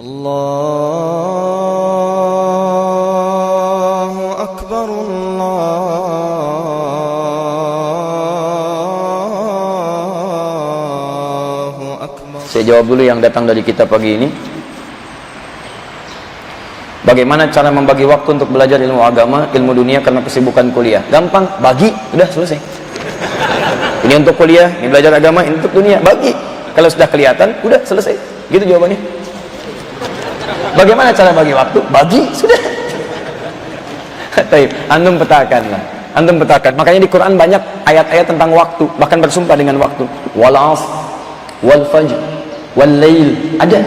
Allahu Akbar, Allahu Akbar. Saya jawab dulu yang datang dari kita pagi ini. Bagaimana cara membagi waktu untuk belajar ilmu agama, ilmu dunia karena kesibukan kuliah? Gampang, bagi, udah selesai. Ini untuk kuliah, ini belajar agama, ini untuk dunia, bagi. Kalau sudah kelihatan, udah selesai. Gitu jawabannya. Bagaimana cara bagi waktu? Bagi, sudah. Taib, antum petakanlah. Antum petakan. Makanya di Quran banyak ayat-ayat tentang waktu, bahkan bersumpah dengan waktu. Wal 'ashr, wal fajr, wal lail. Ada.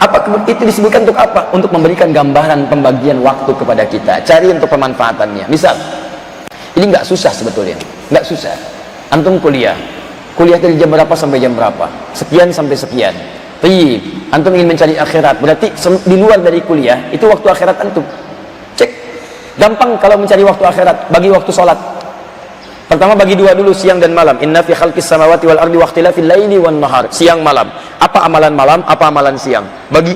Apa itu disebutkan untuk apa? Untuk memberikan gambaran pembagian waktu kepada kita. Cari untuk pemanfaatannya. Misal, ini nggak susah sebetulnya, nggak susah. Antum kuliah dari jam berapa sampai jam berapa? Sekian sampai sekian. Tapi antum ingin mencari akhirat, berarti di luar dari kuliah itu waktu akhirat antum. Cek, gampang kalau mencari waktu akhirat. Bagi waktu sholat. Pertama bagi dua dulu, siang dan malam. Inna fi khalqis samawati wal ardi waqtilafil laili wan nahar. Siang malam. Apa amalan malam, apa amalan siang? Bagi.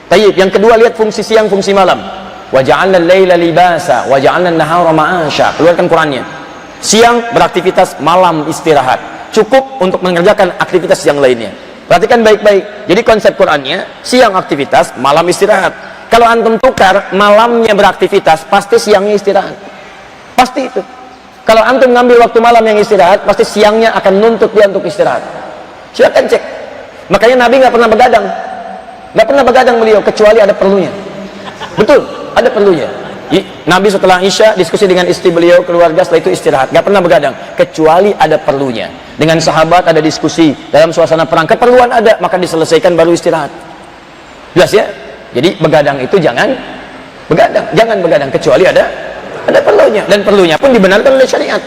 Tayyib. Yang kedua lihat fungsi siang, fungsi malam. Wa ja'alna al-laila libasa wa ja'alna an-nahara ma'asha. Keluarkan Qur'annya. Siang beraktivitas, malam istirahat. Cukup untuk mengerjakan aktivitas yang lainnya. Perhatikan baik-baik. Jadi konsep Qur'annya, siang aktivitas, malam istirahat. Kalau antum tukar, malamnya beraktivitas, pasti siangnya istirahat. Pasti itu. Kalau antum ngambil waktu malam yang istirahat, pasti siangnya akan nuntut dia untuk istirahat. Silakan cek. Makanya Nabi nggak pernah begadang. Nggak pernah begadang beliau, kecuali ada perlunya. Betul, ada perlunya. Nabi setelah Isya diskusi dengan istri beliau, keluarga, setelah itu istirahat. Nggak pernah begadang, kecuali ada perlunya. Dengan sahabat ada diskusi, dalam suasana perang, keperluan ada, maka diselesaikan baru istirahat. Jelas ya? Jadi begadang itu jangan begadang, kecuali ada perlunya, dan perlunya pun dibenarkan oleh syariat.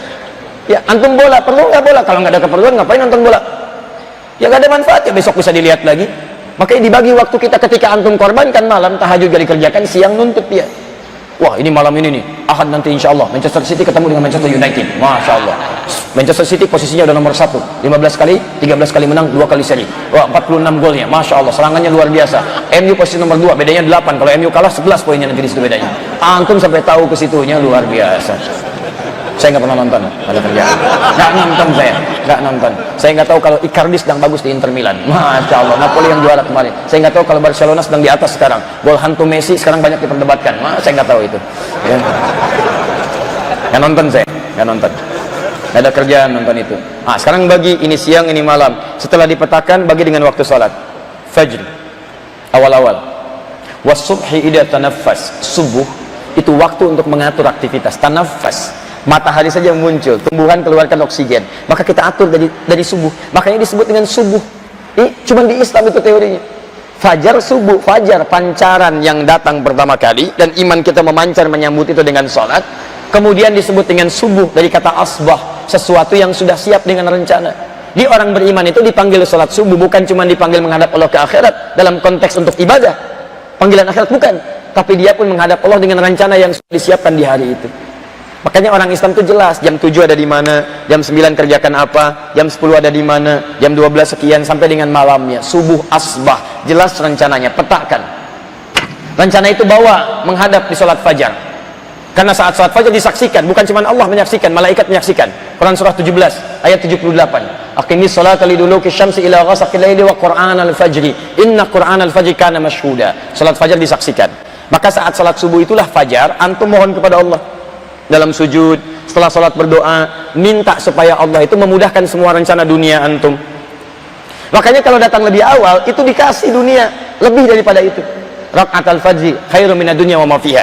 Ya, antum bola, perlu nggak bola? Kalau nggak ada keperluan, ngapain nonton bola? Ya nggak ada manfaatnya, besok bisa dilihat lagi. Makanya dibagi waktu kita ketika antum korbankan malam, tahajud gak dikerjakan, siang nuntut dia. Wah, ini malam ini nih, Ahad nanti insya Allah Manchester City ketemu dengan Manchester United. Masya Allah, Manchester City posisinya udah nomor 1, 15 kali, 13 kali menang, 2 kali seri. Wah, 46 golnya, Masya Allah, serangannya luar biasa. MU posisi nomor 2, bedanya 8. Kalau MU kalah 11 poinnya nanti di situ bedanya. Antum sampai tahu ke situnya, luar biasa. Saya nggak pernah nonton, ada kerjaan. Nggak nonton saya, nggak nonton. Saya nggak tahu kalau Icardi sedang bagus di Inter Milan. Masya Allah, Napoli yang juara kemarin. Saya nggak tahu kalau Barcelona sedang di atas sekarang. Gol hantu Messi sekarang banyak diperdebatkan. Saya nggak tahu itu. Ya. Nggak nonton saya, nggak nonton. Nggak ada kerjaan nonton itu. Sekarang bagi ini siang, ini malam. Setelah dipetakan, bagi dengan waktu salat. Fajr, awal-awal. Wasubhi idza tanaffas. Subuh itu waktu untuk mengatur aktivitas. Tanafas. Matahari saja muncul, tumbuhan keluarkan oksigen, maka kita atur dari subuh. Makanya disebut dengan subuh. Cuma di Islam itu teorinya. Fajar, subuh, fajar pancaran yang datang pertama kali, dan iman kita memancar menyambut itu dengan sholat. Kemudian disebut dengan subuh dari kata asbah, sesuatu yang sudah siap dengan rencana. Di orang beriman itu dipanggil sholat subuh, bukan cuma dipanggil menghadap Allah ke akhirat dalam konteks untuk ibadah, panggilan akhirat bukan, tapi dia pun menghadap Allah dengan rencana yang sudah disiapkan di hari itu. Makanya orang Islam itu jelas, jam 7 ada di mana, jam 9 kerjakan apa, jam 10 ada di mana, jam 12 sekian, sampai dengan malamnya, subuh, asbah, jelas rencananya, petakan. Rencana itu bawa, menghadap di sholat fajar. Karena saat sholat fajar disaksikan, bukan cuma Allah menyaksikan, malaikat menyaksikan. Quran surah 17, ayat 78. Aqimis sholata liduluki syamsi ila ghasaqil laili wa qur'an al-fajri. Inna qur'an al-fajri kana mashhuda. Sholat fajar disaksikan. Maka saat sholat subuh itulah fajar, antum mohon kepada Allah. Dalam sujud, setelah sholat berdoa, minta supaya Allah itu memudahkan semua rencana dunia antum. Makanya kalau datang lebih awal, itu dikasih dunia lebih daripada itu. Rakaat al-fajri khairu minad dunya wa ma fiha.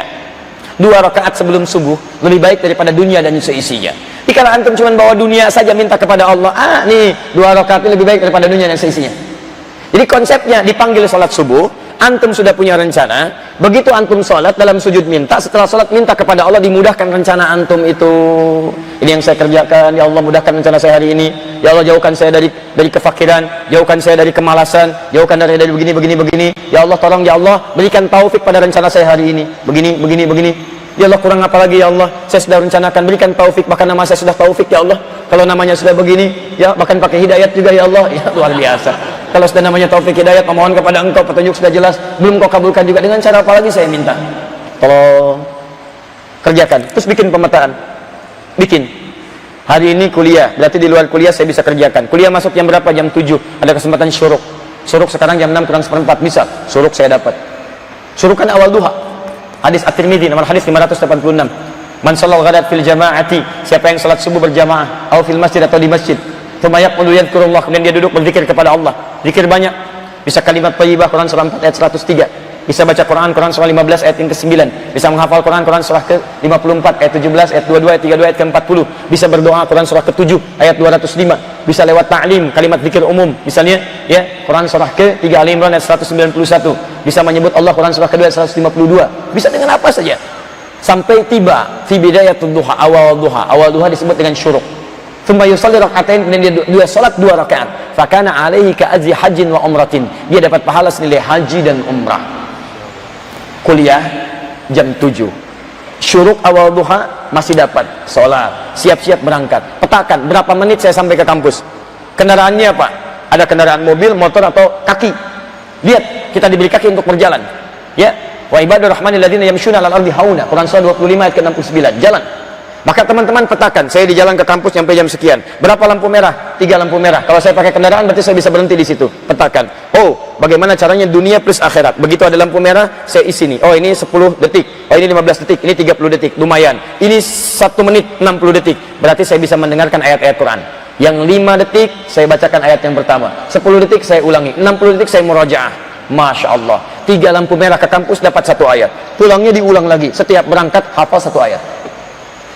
2 rakaat sebelum subuh lebih baik daripada dunia dan seisinya. Jadi kalau antum cuma bawa dunia saja minta kepada Allah, nih 2 rakaat lebih baik daripada dunia dan seisinya. Jadi konsepnya dipanggil sholat subuh, antum sudah punya rencana, begitu antum sholat dalam sujud minta, setelah sholat minta kepada Allah dimudahkan rencana antum itu. Ini yang saya kerjakan, ya Allah mudahkan rencana saya hari ini, ya Allah jauhkan saya dari kefakiran, jauhkan saya dari kemalasan, jauhkan dari begini, ya Allah tolong ya Allah berikan taufik pada rencana saya hari ini, begini, ya Allah kurang apa lagi ya Allah, saya sudah rencanakan, berikan taufik, bahkan nama saya sudah taufik ya Allah, kalau namanya sudah begini, ya bahkan pakai hidayat juga ya Allah, ya luar biasa. Kalau sudah namanya taufik hidayat, memohon kepada engkau, petunjuk sudah jelas, belum kau kabulkan juga, dengan cara apa lagi saya minta? Tolong kerjakan. Terus bikin pemetaan. Bikin. Hari ini kuliah, berarti di luar kuliah saya bisa kerjakan. Kuliah masuk jam berapa? Jam 7. Ada kesempatan syuruk. Syuruk sekarang jam 6 kurang seperempat, bisa. Syuruk saya dapat. Syuruk kan awal duha. Hadis At-Tirmidzi nomor hadis 586. Man shallal ghadat fil jama'ati, siapa yang salat subuh berjamaah, atau fil masjid atau di masjid, tsumma yaqulu yadhkurullah, kemudian dia duduk berzikir kepada Allah. Zikir banyak. Bisa kalimat thayyibah, Quran surah 4 ayat 103. Bisa baca Quran surah 15 ayat yang ke-9. Bisa menghafal Quran surah ke-54 ayat 17, ayat 22, ayat 32, ayat ke-40. Bisa berdoa Quran surah ke-7 ayat 205. Bisa lewat ta'lim, kalimat zikir umum. Misalnya ya, Quran surah ke-3 Ali Imran ayat 191. Bisa menyebut Allah Quran surah ke-2 ayat 152. Bisa dengan apa saja. Sampai tiba fi bidayatul duha, awal duha. Awal duha disebut dengan syuruk. Tsumma yusalli rak'atain, kemudian dia salat 2 rakaat. Fakana alaihi ka ajri hajjin wa umratin. Dia dapat pahala senilai haji dan umrah. Kuliah jam 7. Syuruk awal duha masih dapat. Salat, siap-siap berangkat. Petakan berapa menit saya sampai ke kampus. Kendaraannya apa? Ada kendaraan mobil, motor atau kaki. Lihat, kita diberi kaki untuk berjalan. Ya, wa ibadur rahmanil ladzina yamshuna 'alal ardi hauna. Quran surah 25 ayat ke-69. Jalan. Maka teman-teman petakan, saya di jalan ke kampus sampai jam sekian. Berapa lampu merah? 3 lampu merah. Kalau saya pakai kendaraan berarti saya bisa berhenti di situ. Petakan. Oh, bagaimana caranya dunia plus akhirat. Begitu ada lampu merah, saya isi nih. Oh, ini 10 detik. Oh, ini 15 detik. Ini 30 detik. Lumayan. Ini 1 menit 60 detik. Berarti saya bisa mendengarkan ayat-ayat Quran. Yang 5 detik saya bacakan ayat yang pertama. 10 detik saya ulangi. 60 detik saya murajaah. Masya Allah. 3 lampu merah ke kampus dapat 1 ayat. Pulangnya diulang lagi. Setiap berangkat hafal 1 ayat.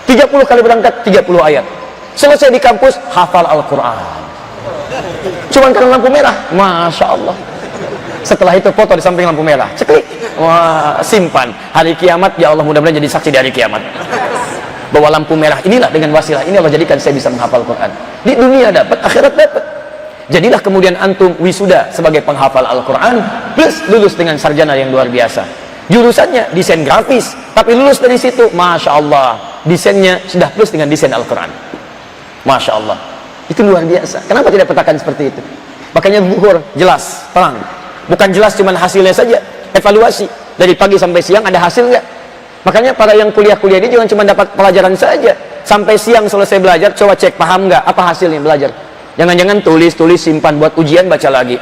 30 kali berangkat 30 ayat. Selesai di kampus hafal Al-Quran. Cuman karena lampu merah. Masya Allah. Setelah itu foto di samping lampu merah. Ceklik. Wah, simpan. Hari kiamat ya Allah, mudah-mudahan jadi saksi di hari kiamat. Bawa lampu merah inilah, dengan wasilah ini Allah jadikan saya bisa menghafal Quran. Di dunia dapat, akhirat dapat. Jadilah kemudian antum wisuda sebagai penghafal Al-Quran plus lulus dengan sarjana yang luar biasa. Jurusannya desain grafis, tapi lulus dari situ, Masya Allah, desainnya sudah plus dengan desain Al-Quran. Masya Allah, itu luar biasa. Kenapa tidak petakan seperti itu? Makanya zuhur jelas, terang. Bukan jelas cuman hasilnya saja, evaluasi. Dari pagi sampai siang ada hasil nggak? Makanya para yang kuliah-kuliah ini jangan cuma dapat pelajaran saja. Sampai siang selesai belajar, coba cek paham nggak? Apa hasilnya belajar? Jangan-jangan tulis, simpan buat ujian, baca lagi.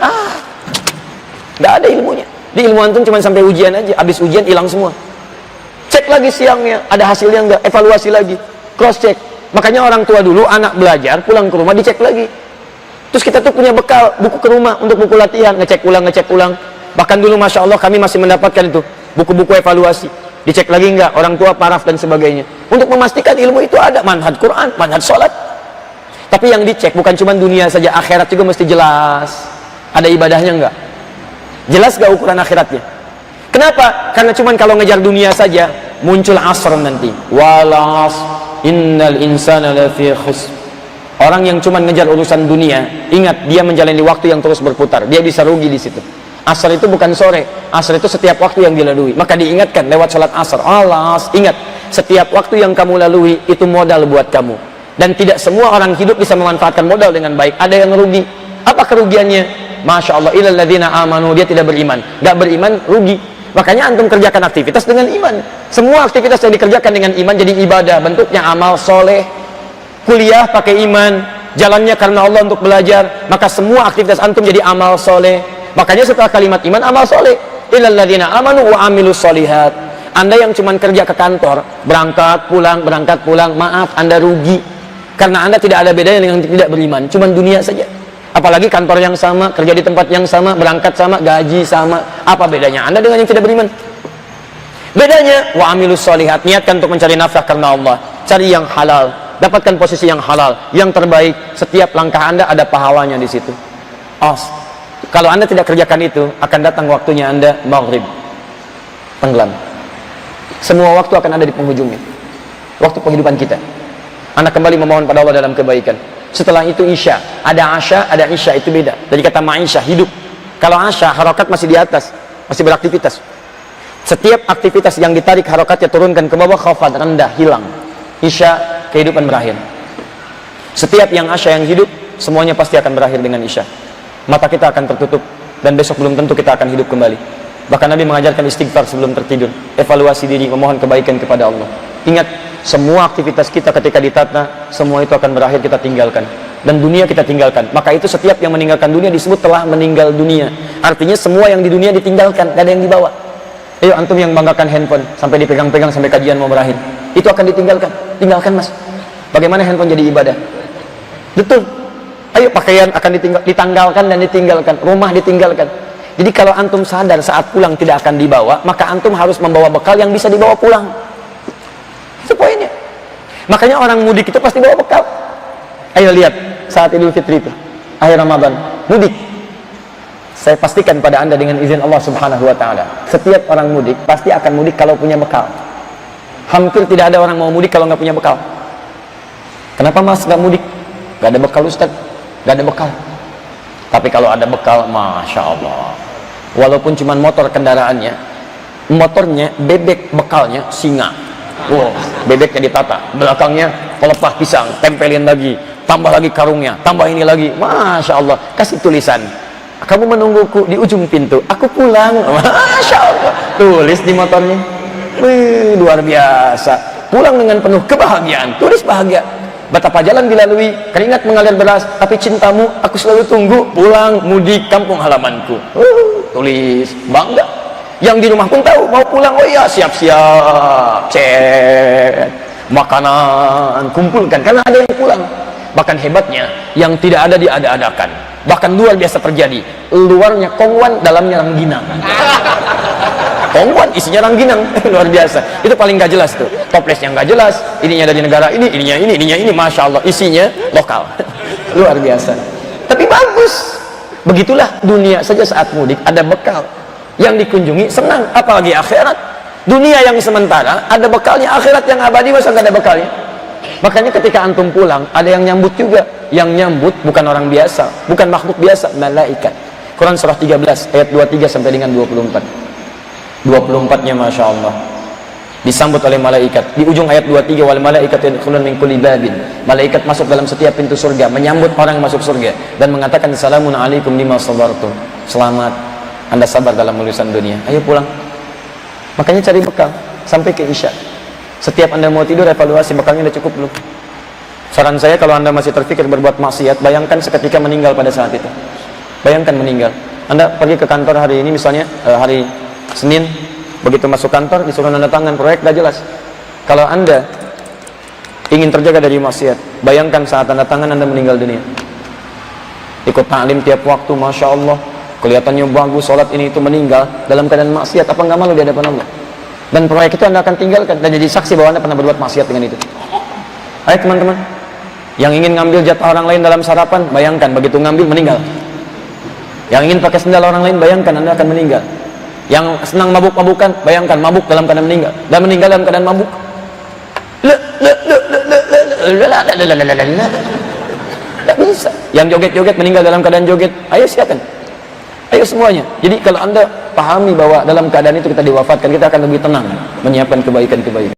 Nggak ada ilmunya. Di ilmu antum cuma sampai ujian aja, habis ujian hilang semua. Cek lagi siangnya, ada hasilnya enggak, evaluasi lagi, cross check. Makanya orang tua dulu, anak belajar, pulang ke rumah dicek lagi. Terus kita tuh punya bekal, buku ke rumah untuk buku latihan, ngecek ulang. Bahkan dulu Masya Allah kami masih mendapatkan itu, buku-buku evaluasi. Dicek lagi enggak, orang tua paraf dan sebagainya. Untuk memastikan ilmu itu ada, manhaj Quran, manhaj sholat. Tapi yang dicek bukan cuma dunia saja, akhirat juga mesti jelas. Ada ibadahnya enggak? Jelas gak ukuran akhiratnya? Kenapa? Karena cuman kalau ngejar dunia saja muncul asr nanti. Walas innal insana lafi khusr. Orang yang cuman ngejar urusan dunia, ingat dia menjalani waktu yang terus berputar. Dia bisa rugi di situ. Asar itu bukan sore. Asar itu setiap waktu yang dilalui. Maka diingatkan lewat salat asar. Alas, ingat, setiap waktu yang kamu lalui itu modal buat kamu. Dan tidak semua orang hidup bisa memanfaatkan modal dengan baik. Ada yang rugi. Apa kerugiannya? Masya Allah, illal ladzina amanu, dia tidak beriman. Gak beriman, rugi. Makanya antum kerjakan aktivitas dengan iman. Semua aktivitas yang dikerjakan dengan iman jadi ibadah, bentuknya amal soleh. Kuliah pakai iman, jalannya karena Allah untuk belajar, maka semua aktivitas antum jadi amal soleh. Makanya setelah kalimat iman, amal soleh. Illal ladzina amanu wa amilus solihat. Anda yang cuma kerja ke kantor, berangkat pulang, maaf, Anda rugi. Karena Anda tidak ada bedanya dengan tidak beriman, cuma dunia saja. Apalagi kantor yang sama, kerja di tempat yang sama, berangkat sama, gaji sama. Apa bedanya Anda dengan yang tidak beriman? Bedanya, wa amilus solihat, niatkan untuk mencari nafkah karena Allah. Cari yang halal, dapatkan posisi yang halal, yang terbaik. Setiap langkah Anda ada pahalanya di situ. Kalau Anda tidak kerjakan itu, akan datang waktunya Anda maghrib, tenggelam. Semua waktu akan ada di penghujungnya. Waktu kehidupan kita. Anda kembali memohon pada Allah dalam kebaikan. Setelah itu isya, ada asya, ada isya, itu beda. Dari kata ma'isya, hidup. Kalau asya, harokat masih di atas, masih beraktivitas. Setiap aktivitas yang ditarik harokatnya turunkan ke bawah, khafad, rendah, hilang. Isya, kehidupan berakhir. Setiap yang asya yang hidup, semuanya pasti akan berakhir dengan isya. mata kita akan tertutup, dan besok belum tentu kita akan hidup kembali. Bahkan Nabi mengajarkan istighfar sebelum tertidur, evaluasi diri, memohon kebaikan kepada Allah. Ingat, semua aktivitas kita ketika ditata, semua itu akan berakhir kita tinggalkan, dan dunia kita tinggalkan. Maka itu setiap yang meninggalkan dunia disebut telah meninggal dunia. Artinya semua yang di dunia ditinggalkan, gak ada yang dibawa. Ayo antum yang banggakan handphone sampai dipegang-pegang sampai kajian mau berakhir, itu akan ditinggalkan. Tinggalkan mas. Bagaimana handphone jadi ibadah? Betul. Ayo pakaian akan ditanggalkan dan ditinggalkan, rumah ditinggalkan. Jadi kalau antum sadar saat pulang tidak akan dibawa, maka antum harus membawa bekal yang bisa dibawa pulang. Itu poinnya. Makanya orang mudik itu pasti bawa bekal. Ayo lihat saat Idul Fitri itu, akhir Ramadan, mudik. Saya pastikan pada anda dengan izin Allah Subhanahu Wa Taala, setiap orang mudik pasti akan mudik kalau punya bekal. Hampir tidak ada orang mau mudik kalau nggak punya bekal. Kenapa mas nggak mudik? Gak ada bekal Ustaz, gak ada bekal. Tapi kalau ada bekal, Masya Allah, walaupun cuma motor kendaraannya, motornya bebek, bekalnya singa. Wow, bebeknya ditata, belakangnya pelepah pisang, tempelin lagi, tambah lagi karungnya, tambah ini lagi, Masya Allah. Kasih tulisan, kamu menungguku di ujung pintu, aku pulang. Masya Allah, tulis di motornya. Wih, luar biasa. Pulang dengan penuh kebahagiaan, tulis bahagia. Betapa jalan dilalui, keringat mengalir deras, tapi cintamu aku selalu tunggu, pulang mudik kampung halamanku. Tulis, bangga. Yang di rumah pun tahu mau pulang, oh iya siap-siap, cek makanan, kumpulkan, karena ada yang pulang. Bahkan hebatnya, yang tidak ada diada-adakan. Bahkan luar biasa terjadi, luarnya kongwan, dalamnya rangginang. Kongwan isinya rangginang. Luar biasa, itu paling gak jelas tuh, toplesnya gak jelas, ininya dari negara ini, ininya ini, Masya Allah, isinya lokal. Luar biasa, tapi bagus. Begitulah dunia saja saat mudik, ada bekal yang dikunjungi, senang, apalagi akhirat. Dunia yang sementara ada bekalnya, akhirat yang abadi masa gak ada bekalnya. Makanya ketika antum pulang, ada yang nyambut juga. Yang nyambut bukan orang biasa, bukan makhluk biasa, malaikat. Quran surah 13 ayat 23 sampai dengan 24. 24-nya Masya Allah disambut oleh malaikat. Di ujung ayat 23, wal malaikat yadkhulun min kulli babin, malaikat masuk dalam setiap pintu surga, menyambut orang masuk surga dan mengatakan salamun alaikum lima sabartum, selamat anda sabar dalam urusan dunia. Ayo pulang. Makanya cari bekal sampai ke isya. Setiap anda mau tidur, evaluasi bekalnya udah cukup belum. Saran saya, kalau anda masih terpikir berbuat maksiat, bayangkan seketika meninggal pada saat itu. Bayangkan meninggal, anda pergi ke kantor hari ini misalnya, hari Senin, begitu masuk kantor disuruh tanda tangan proyek, dah jelas. Kalau anda ingin terjaga dari maksiat, bayangkan saat tanda tangan anda meninggal dunia. Ikut taklim tiap waktu, Masya Allah, kelihatannya bagus, sholat ini itu, meninggal dalam keadaan maksiat, apa nggak malu di hadapan Allah? Dan proyek itu anda akan tinggalkan dan jadi saksi bahwa anda pernah berbuat maksiat dengan itu. Ayo teman-teman, yang ingin ngambil jatah orang lain dalam sarapan, bayangkan begitu ngambil meninggal. Yang ingin pakai sendal orang lain, bayangkan anda akan meninggal. Yang senang mabuk-mabukan, bayangkan mabuk dalam keadaan meninggal, dan meninggal dalam keadaan mabuk. Tidak bisa. Yang joget-joget meninggal dalam keadaan joget. Ayo silakan, ayo semuanya. Jadi kalau anda pahami bahwa dalam keadaan itu kita diwafatkan, kita akan lebih tenang menyiapkan kebaikan-kebaikan.